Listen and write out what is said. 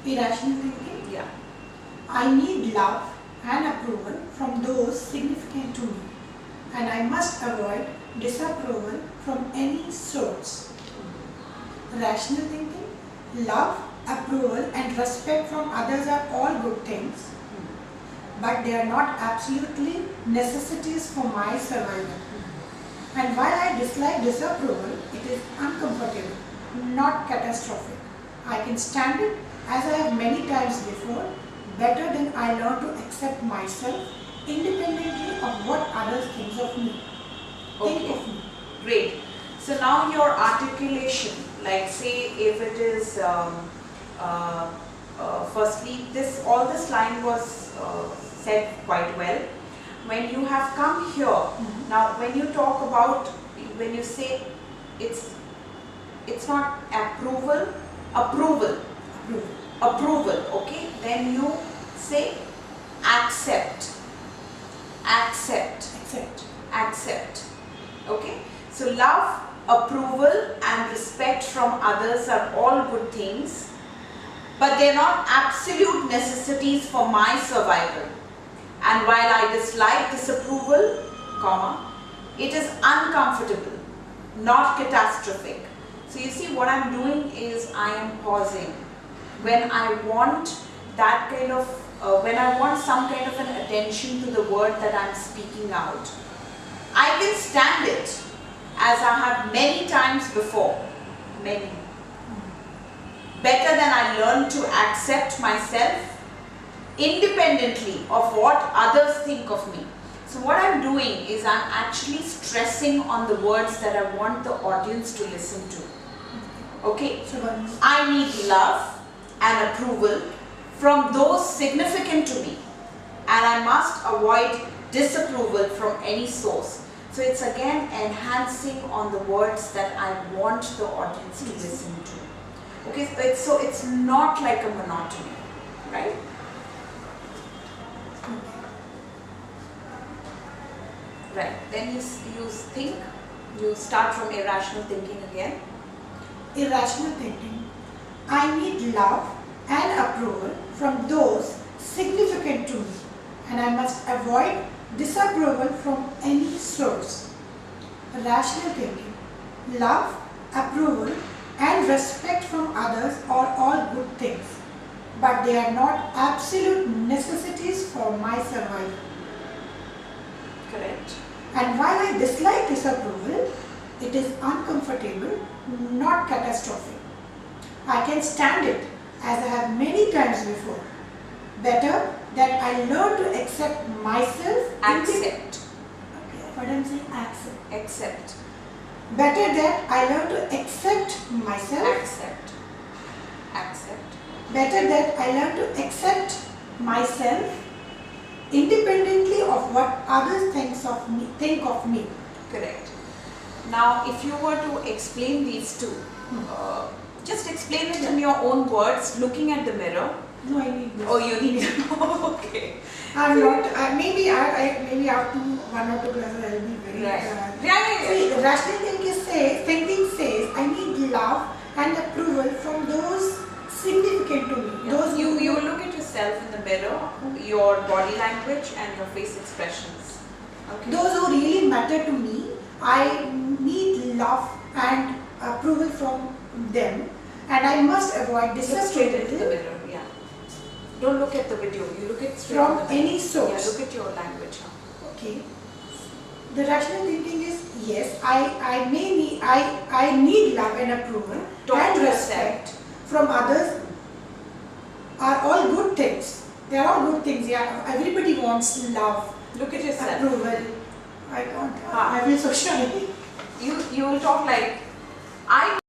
Irrational thinking? Yeah. I need love and approval from those significant to me, and I must avoid disapproval from any source. Rational thinking? Love, approval and respect from others are all good things, but they are not absolutely necessities for my survival. And while I dislike disapproval, it is uncomfortable, not catastrophic. I can stand it, as I have many times before, better than I learn to accept myself independently of what others think of me. Think Okay. of me. Great. So now your articulation, like say if it is, firstly, all this line was said quite well. When you have come here, now when you talk about, when you say it's not approval, approval, okay, then you say accept, okay. So love, approval and respect from others are all good things, but they are not absolute necessities for my survival. And while I dislike disapproval, comma, it is uncomfortable, not catastrophic. So you see, what I'm doing is I am pausing. When I want that kind of, when I want some kind of an attention to the word that I'm speaking out, I can stand it, as I have many times before, many. Better than I learn to accept myself independently of what others think of me. So what I'm doing is I'm actually stressing on the words that I want the audience to listen to. Okay, I need love and approval from those significant to me, and I must avoid disapproval from any source. So it's again enhancing on the words that I want the audience to listen to. Okay, so it's not like a monotony, right? Right, then you think, you start from irrational thinking again. Irrational thinking. I need love and approval from those significant to me, and I must avoid disapproval from any source. Rational thinking. Love, approval and respect from others are all good things, but they are not absolute necessities for my survival. Correct. And while I dislike disapproval, it is uncomfortable, not catastrophic. I can stand it, as I have many times before. Better that I learn to accept myself. Accept. Okay, what I'm saying, accept. Accept. Better that I learn to accept myself. Accept. Accept. Better that I learn to accept myself independently of what others think of me. Correct. Now, if you were to explain these two, just explain it in your own words, looking at the mirror. No, I need this. Oh, you need to know. Okay. I'm not. Maybe after 1 or 2 classes I'll be very. Right. See, rational thinking says I need love and approval from those significant to me. Yeah. Those You look at yourself in the mirror, your body language and your face expressions. Okay. Those who really matter to me. I need love and approval from them, and I must avoid Look straight into the disapproval mirror. Yeah. Don't look at the video. You look at straight from into the mirror. any source. Yeah. Look at your language. Okay. The rational thinking is yes, I need love and approval and respect from others are all good things. They are all good things. Yeah, everybody wants love, Look at yourself. approval. I can't. I feel so shy. You will talk like, I